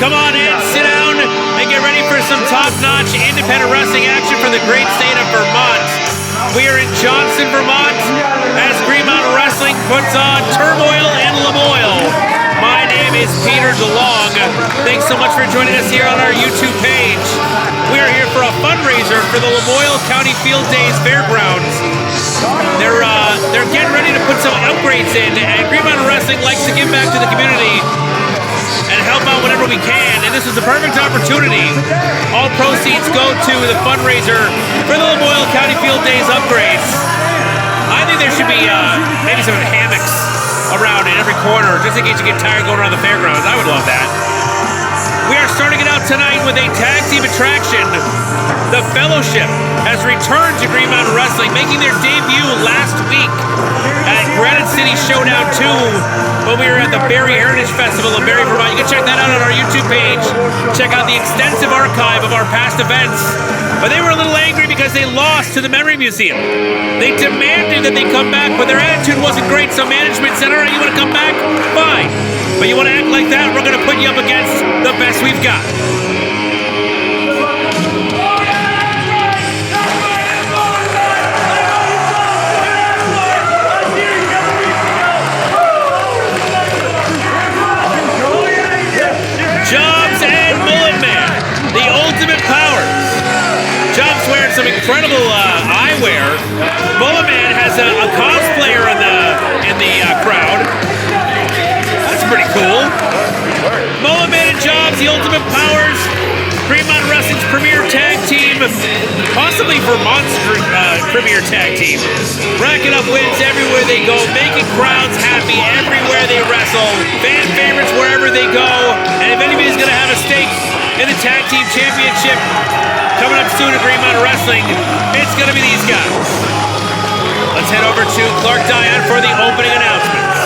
Come on in, sit down, and get ready for some top-notch independent wrestling action from the great state of Vermont. We are in Johnson, Vermont, as Green Mountain Wrestling puts on Turmoil and Lamoille. My name is Peter DeLonge. Thanks so much for joining us here on our YouTube page. We are here for a fundraiser for the Lamoille County Fairgrounds. They're getting ready to put some upgrades in, and Green Mountain Wrestling likes to give back to the community and help out whenever we can, and this is the perfect opportunity. All proceeds go to the fundraiser for the Lamoille County Field Days upgrades. I think there should be maybe some hammocks around in every corner, just in case you get tired going around the fairgrounds. I would love that. We are starting it out tonight with a tag team attraction. The Fellowship has returned to Green Mountain Wrestling, making their debut last week at Granite City Showdown 2 when we were at the Barrie Heritage Festival in Barrie, Vermont. You can check that out on our YouTube page. Check out the extensive archive of our past events. But they were a little angry because they lost to the Memory Museum. They demanded that they come back, but their attitude wasn't great, so management said, all right, you want to come back? Fine. But you want to act like that, we're going to put you up against the best we've got. Jobz Mullet Man, the ultimate powers. Jobz wearing some incredible eyewear. Mullet Man has a cosplayer in the crowd. That's pretty cool. Mullet Man and Jobz, the ultimate powers. Green Mountain Wrestling's premier tag team, possibly Vermont's premier tag team. Racking up wins everywhere they go, making crowds happy everywhere they wrestle. Fan favorites wherever they go. And if anybody's going to have a stake in the tag team championship coming up soon at Green Mountain Wrestling, it's going to be these guys. Let's head over to Clark Dion for the opening announcements.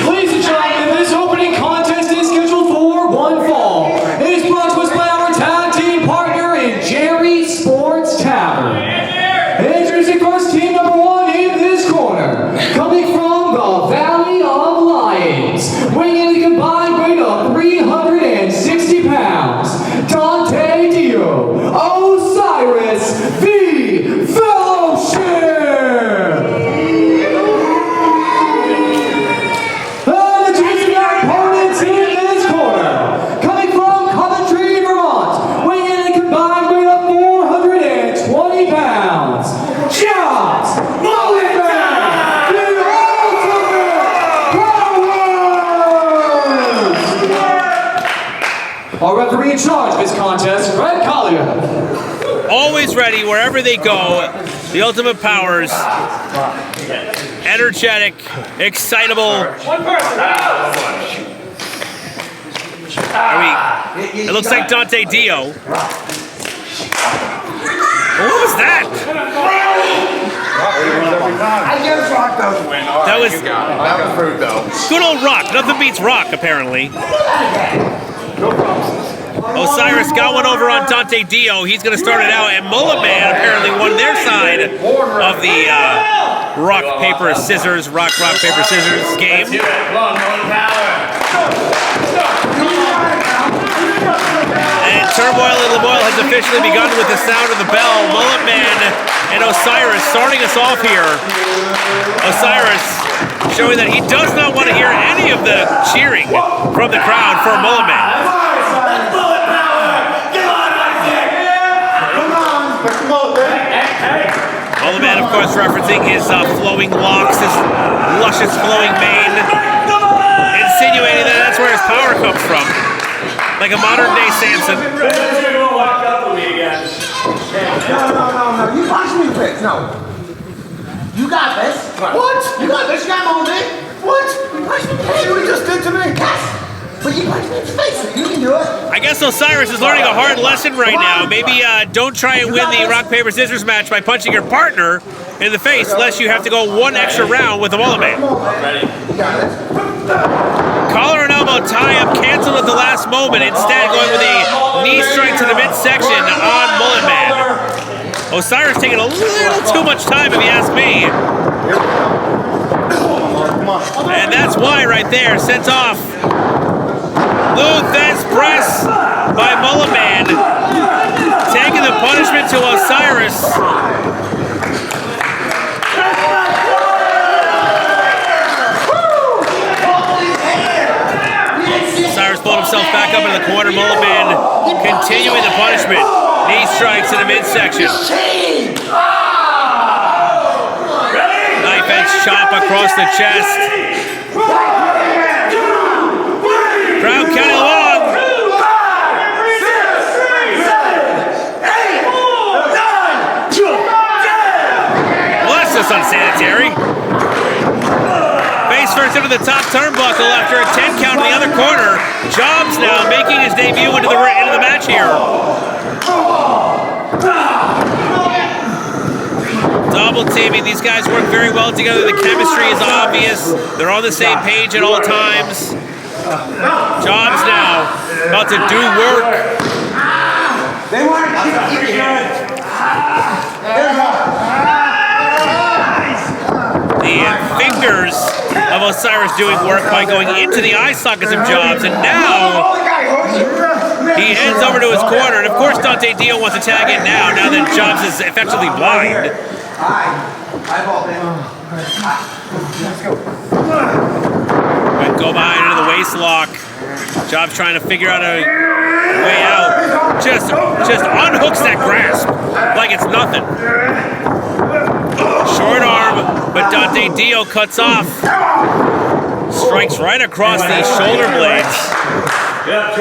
Ladies and gentlemen, this opening contest is scheduled for one fall. It is brought to us by our tag team partner in Jerry Sports Tavern. Introducing first team number 1 in this corner, coming from the Valley of Lions, weighing in a combined weight of 360 pounds, Dante Dio Osirus, the Fellowship. Our referee in charge of this contest, Red Collier. Always ready wherever they go. The ultimate powers. Energetic, excitable. It looks like Dante Dio. What was that? I guess Rock doesn't win. That was fruit though. Good old Rock. Nothing beats Rock, apparently. Osiris got one over on Dante Dio. He's going to start it out, and Mullet Man apparently won their side of the rock, paper, scissors game. And Turmoil and Lamoille has officially begun with the sound of the bell. Mullet Man and Osiris starting us off here. Osiris showing that he does not want to hear any of the cheering from the crowd for Mullet Man. Mullet Man, of course, referencing his flowing locks, his luscious flowing mane, insinuating that that's where his power comes from, like a modern-day Samson. No. You punch me, Fitz. No. You got this. What? You got this. You got me. What? You punched me. Hey, you just did to me. Yes. But you punched me in the face. You can do it. I guess Osiris is learning a hard lesson right now. Maybe don't try and win the rock, paper, scissors match by punching your partner in the face, unless you have to go one extra round with the Mullet Man. Ready? You got it. Collar and elbow tie-up canceled at the last moment, instead going with a knee strike to the midsection on Mullet Man. Osiris taking a little too much time, if you ask me. And that's why right there, sent off. Luthes press by Mullet Man. Taking the punishment to Osiris. Osiris pulled himself back up into the corner. Mullet Man continuing the punishment. Knee strikes in the midsection. Knife edge chop across the chest. Crowd counting along. Well, that's just unsanitary. Face first into the top turnbuckle after a 10 count in the other corner. Jobz now making his debut into the match here. Double teaming. These guys work very well together. The chemistry is obvious. They're on the same page at all times. Jobz now about to do work. They want to keep The fingers of Osiris doing work by going into the eye sockets of Jobz, and now he heads over to his corner, and of course Dante Dio wants to tag in now that Jobz is effectively blind. And go behind into the waist lock. Jobz trying to figure out a way out. Just unhooks that grasp like it's nothing. Short arm, but Dante Dio cuts off. Strikes right across the shoulder blades.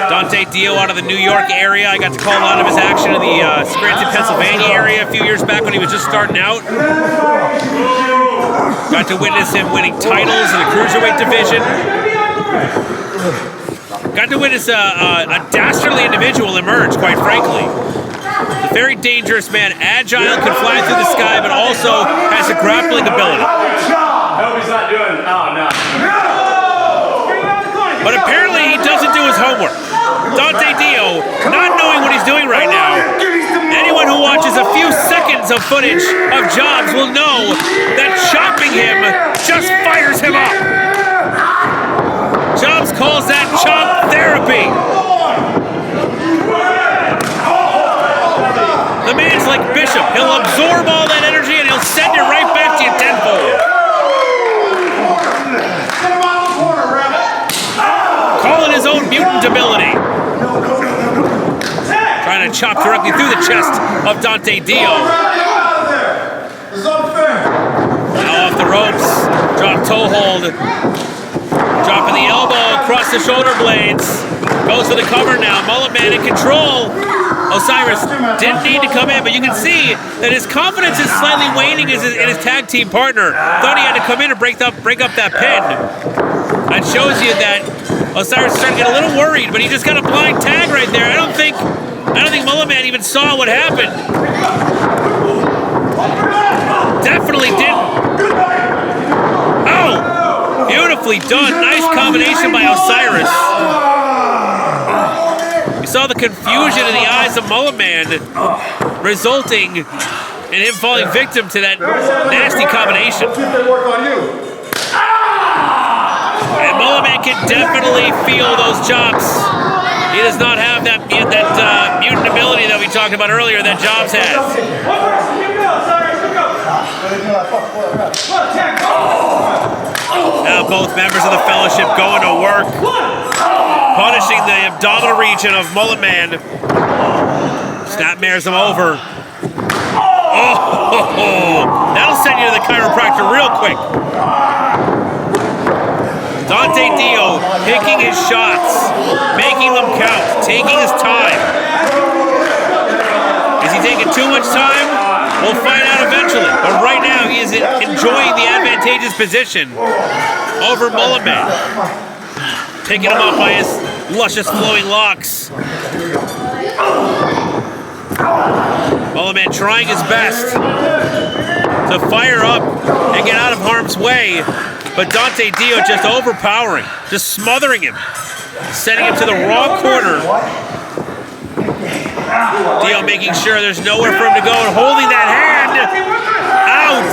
Dante Dio out of the New York area. I got to call a lot of his action in the Scranton, Pennsylvania area a few years back when he was just starting out. Got to witness him winning titles in the cruiserweight division. Got to witness a dastardly individual emerge, quite frankly. A very dangerous man, agile, can fly through the sky, but also has a grappling ability. Hope he's not doing. Oh no. But apparently he doesn't do his homework. Dante Dio, not knowing what he's doing right now. Anyone who watches a few seconds of footage of Jobz will know that chopping him just fires him up. Jobz calls that chop therapy. The man's like Bishop. He'll absorb all that energy and he'll send it right back to you tenfold. Calling his own mutant ability. Trying to chop directly through the chest of Dante Dio. Now off the ropes. Drop toe hold. Dropping the elbow across the shoulder blades. Goes for the cover now. Mullet Man in control. Osiris didn't need to come in, but you can see that his confidence is slightly waning in his tag team partner. Thought he had to come in and break up that pin. That shows you that Osiris is starting to get a little worried, but he just got a blind tag right there. I don't think Mullet Man even saw what happened. Definitely didn't. Oh, beautifully done. Nice combination by Osiris. Saw the confusion in the eyes of Mullet Man, resulting in him falling victim to that nasty combination. And Mullet Man can definitely feel those chops. He does not have that mutant ability that we talked about earlier that Jobz has. Now both members of the Fellowship going to work. Punishing the abdominal region of Mullet Man. Snapmares him over. Oh, that'll send you to the chiropractor real quick. Dante Dio picking his shots, making them count, taking his time. Is he taking too much time? We'll find out eventually. But right now, he is enjoying the advantageous position over Mullet Man. Picking him up by his luscious flowing locks. Mullet Man trying his best to fire up and get out of harm's way, but Dante Dio just overpowering, just smothering him, sending him to the wrong corner. Dio making sure there's nowhere for him to go and holding that hand out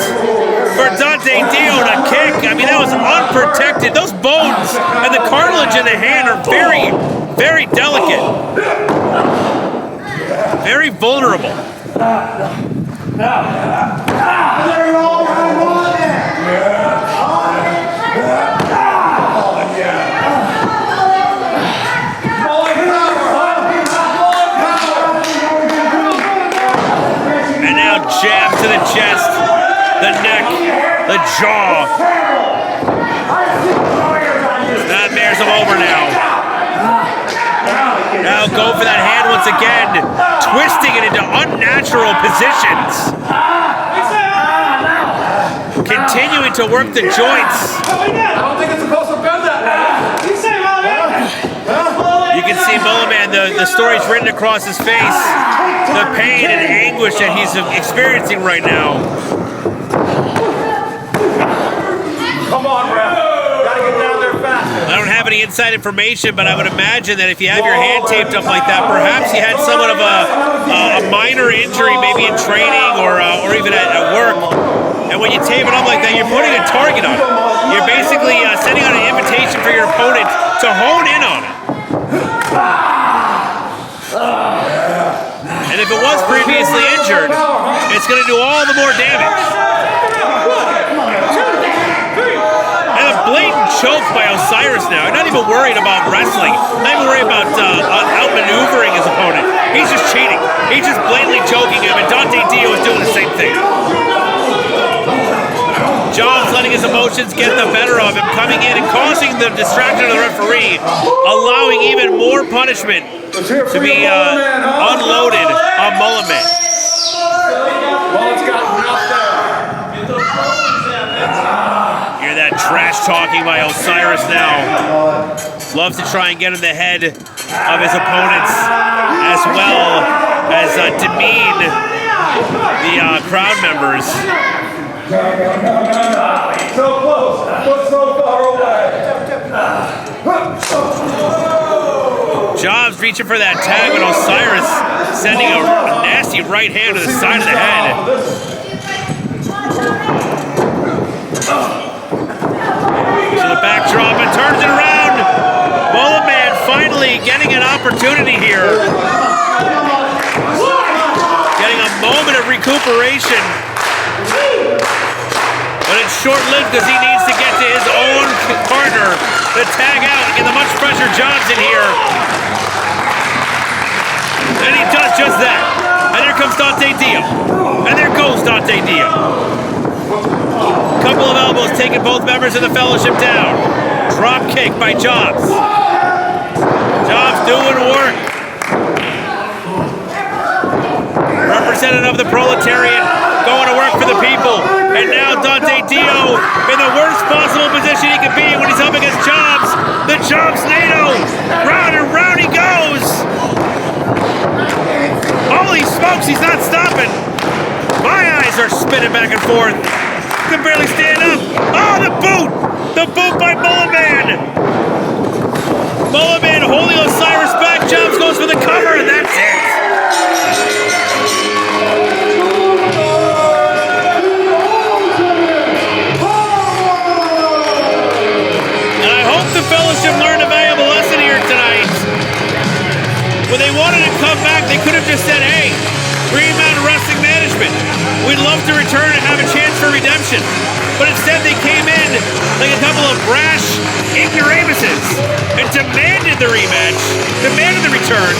for Dante Dio to kick. I mean, that was unprotected. Those bones and the cartilage in the hand are very, very delicate. Very vulnerable. And now jab to the chest, the neck, the jaw. That bears him over now. Now go for that hand once again, twisting it into unnatural positions. Continuing to work the joints. I don't think it's supposed to bend that way. You can see Mullet Man, the story's written across his face. The pain and anguish that he's experiencing right now. Come on, ref. Gotta get down there fast. I don't have any inside information, but I would imagine that if you have your hand taped up like that, perhaps you had somewhat of a minor injury, maybe in training or even at work. And when you tape it up like that, you're putting a target on it. You're basically sending out an invitation for your opponent to hone in on it. And if it was previously injured, it's going to do all the more damage. And a blatant choke by Osirus now. Not even worried about wrestling. Not even worried about outmaneuvering his opponent. He's just cheating. He's just blatantly choking him, and Dante Dio is doing the same thing. Jobz letting his emotions get the better of him, coming in and causing the distraction of the referee, allowing even more punishment to be unloaded on Mullet Man. Hear that trash talking by Osirus now. Loves to try and get in the head of his opponents, as well as demean the crowd members. So close, but so far away. Jobz reaching for that tag, but Osirus sending a nasty right hand to the side of the head. To the backdrop and turns it around. Mullet Man finally getting an opportunity here. Getting a moment of recuperation. But it's short-lived because he needs to get to his own partner to tag out and get the much fresher Jobz in here. And he does just that. And here comes Dante Dio. And there goes Dante Dio. Couple of elbows taking both members of the fellowship down. Drop kick by Jobz. Jobz doing work. Representative of the proletariat, going to work for the people. And now Dante Dio in the worst possible position he could be when he's up against Jobz. The Jobz NATO. Round and round he goes. Holy smokes, he's not stopping. My eyes are spinning back and forth. Can barely stand up. Oh, the boot! The boot by Mullet Man. Mullet Man holding Osirus back. Jobz goes for the cover, and that's it. The fellowship learned a valuable lesson here tonight. When they wanted to come back, they could have just said, hey, Green Mountain Wrestling Management, we'd love to return and have a chance for redemption. But instead they came in like a couple of brash ignoramuses and demanded the rematch, demanded the return,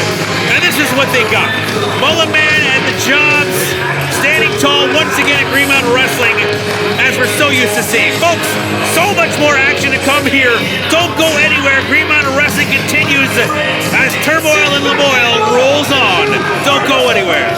and this is what they got. Mullet Man and the Jobz standing tall once again at Green Mountain Wrestling, as we're so used to seeing. Folks, so much more action to come here. Don't go anywhere. Green Mountain Wrestling continues as Turmoil and Lamoille rolls on. Don't go anywhere.